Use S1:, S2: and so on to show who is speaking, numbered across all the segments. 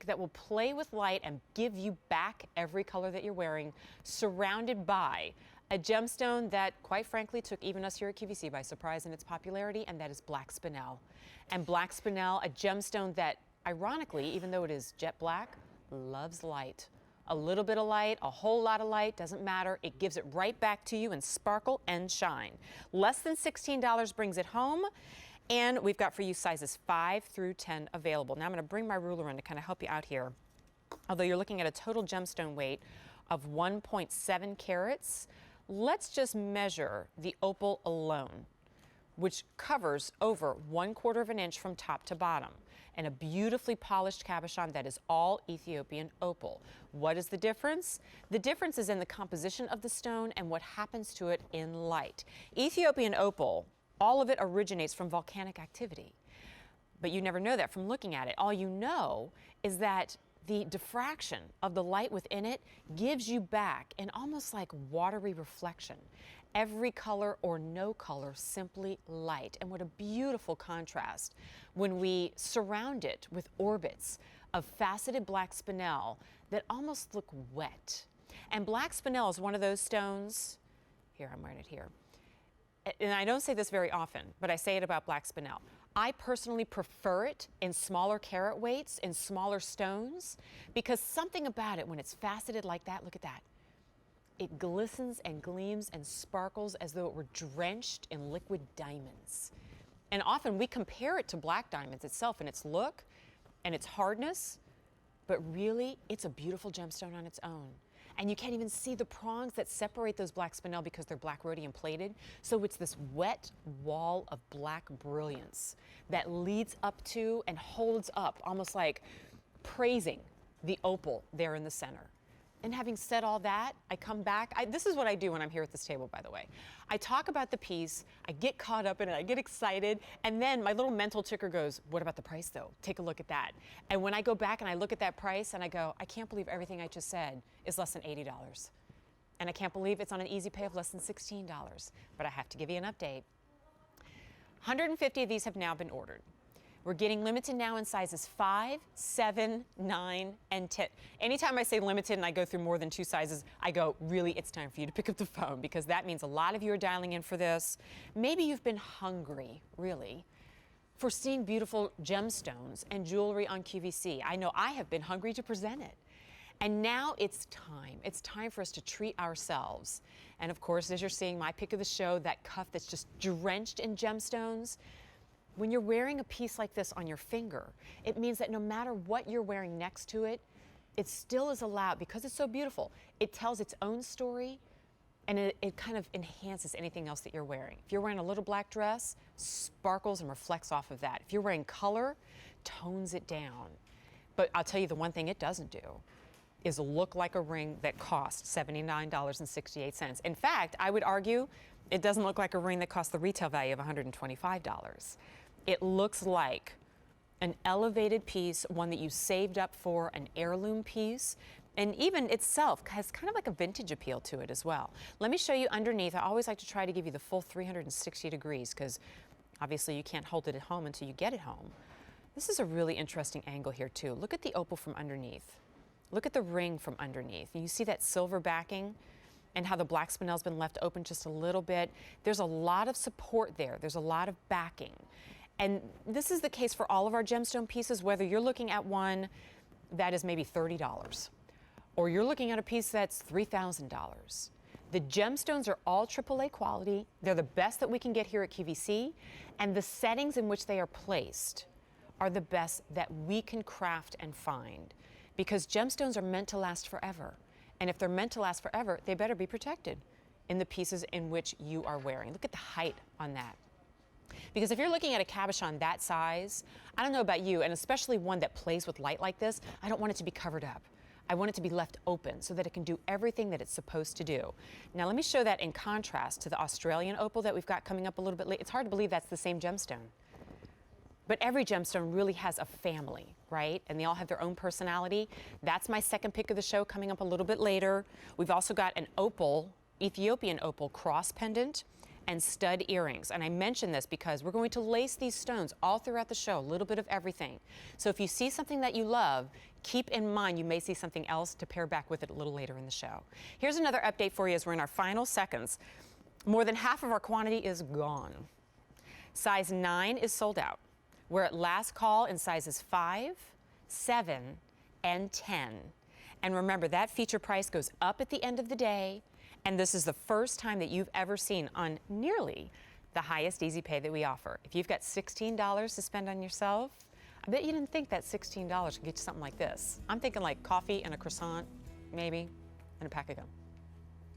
S1: that will play with light and give you back every color that you're wearing, surrounded by a gemstone that, quite frankly, took even us here at QVC by surprise in its popularity, and that is black spinel. And black spinel, a gemstone that, ironically, even though it is jet black, loves light. A little bit of light, a whole lot of light, doesn't matter. It gives it right back to you in sparkle and shine. Less than $16 brings it home. And we've got for you sizes 5 through 10 available. Now I'm going to bring my ruler in to kind of help you out here. Although you're looking at a total gemstone weight of 1.7 carats, let's just measure the opal alone, which covers over 1/4 of an inch from top to bottom, and a beautifully polished cabochon that is all Ethiopian opal. What is the difference? The difference is in the composition of the stone and what happens to it in light. Ethiopian opal, all of it originates from volcanic activity, but you never know that from looking at it. All you know is that the diffraction of the light within it gives you back an almost like watery reflection. Every color or no color, simply light. And what a beautiful contrast when we surround it with orbits of faceted black spinel that almost look wet. And black spinel is one of those stones, here, I'm wearing it here, and I don't say this very often, but I say it about black spinel. I personally prefer it in smaller carat weights, in smaller stones, because something about it when it's faceted like that, look at that. It glistens and gleams and sparkles as though it were drenched in liquid diamonds. And often we compare it to black diamonds itself in its look and its hardness, but really it's a beautiful gemstone on its own. And you can't even see the prongs that separate those black spinel because they're black rhodium plated. So it's this wet wall of black brilliance that leads up to and holds up, almost like praising the opal there in the center. And having said all that, I come back. This is what I do when I'm here at this table, by the way. I talk about the piece, I get caught up in it, I get excited, and then my little mental ticker goes, what about the price though? Take a look at that. And when I go back and I look at that price and I go, I can't believe everything I just said is less than $80. And I can't believe it's on an easy pay of less than $16. But I have to give you an update. 150 of these have now been ordered. We're getting limited now in sizes 5, 7, 9, and 10. Anytime I say limited and I go through more than 2 sizes, I go, really, it's time for you to pick up the phone, because that means a lot of you are dialing in for this. Maybe you've been hungry, really, for seeing beautiful gemstones and jewelry on QVC. I know I have been hungry to present it. And now it's time. It's time for us to treat ourselves. And of course, as you're seeing my pick of the show, that cuff that's just drenched in gemstones. When you're wearing a piece like this on your finger, it means that no matter what you're wearing next to it, it still is allowed, because it's so beautiful. It tells its own story, and it kind of enhances anything else that you're wearing. If you're wearing a little black dress, sparkles and reflects off of that. If you're wearing color, tones it down. But I'll tell you the one thing it doesn't do is look like a ring that costs $79.68. In fact, I would argue it doesn't look like a ring that costs the retail value of $125. It looks like an elevated piece, one that you saved up for, an heirloom piece, and even itself has kind of like a vintage appeal to it as well. Let me show you underneath. I always like to try to give you the full 360 degrees, because obviously you can't hold it at home until you get it home. This is a really interesting angle here too. Look at the opal from underneath. Look at the ring from underneath. You see that silver backing and how the black spinel's been left open just a little bit. There's a lot of support there. There's a lot of backing. And this is the case for all of our gemstone pieces, whether you're looking at one that is maybe $30 or you're looking at a piece that's $3,000. The gemstones are all AAA quality. They're the best that we can get here at QVC, and the settings in which they are placed are the best that we can craft and find, because gemstones are meant to last forever. And if they're meant to last forever, they better be protected in the pieces in which you are wearing. Look at the height on that. Because if you're looking at a cabochon that size, I don't know about you, and especially one that plays with light like this, I don't want it to be covered up. I want it to be left open so that it can do everything that it's supposed to do. Now let me show that in contrast to the Australian opal that we've got coming up a little bit late. It's hard to believe that's the same gemstone. But every gemstone really has a family, right? And they all have their own personality. That's my second pick of the show coming up a little bit later. We've also got an opal, Ethiopian opal cross pendant. and stud earrings. And I mention this because we're going to lace these stones all throughout the show, a little bit of everything. So if you see something that you love, keep in mind you may see something else to pair back with it a little later in the show. Here's another update for you as we're in our final seconds. More than half of our quantity is gone. Size 9 is sold out. We're at last call in sizes 5, 7, and 10. And remember, that feature price goes up at the end of the day, and this is the first time that you've ever seen on nearly the highest easy pay that we offer. If you've got $16 to spend on yourself, I bet you didn't think that $16 could get you something like this. I'm thinking like coffee and a croissant, maybe, and a pack of gum.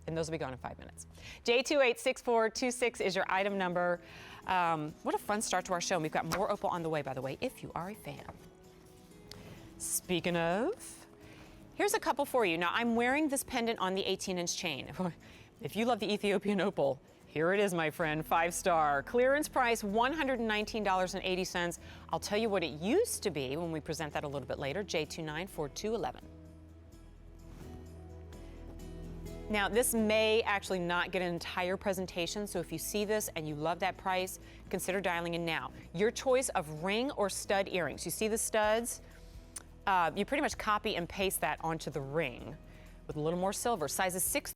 S1: And those will be gone in 5 minutes. J286426 is your item number. What a fun start to our show. And we've got more Opal on the way, by the way, if you are a fan. Speaking of, here's a couple for you. Now, I'm wearing this pendant on the 18-inch chain. If you love the Ethiopian Opal, here it is, my friend, 5-star. Clearance price, $119.80. I'll tell you what it used to be when we present that a little bit later, J294211. Now, this may actually not get an entire presentation, so if you see this and you love that price, consider dialing in now. Your choice of ring or stud earrings. You see the studs? You pretty much copy and paste that onto the ring with a little more silver. Sizes 6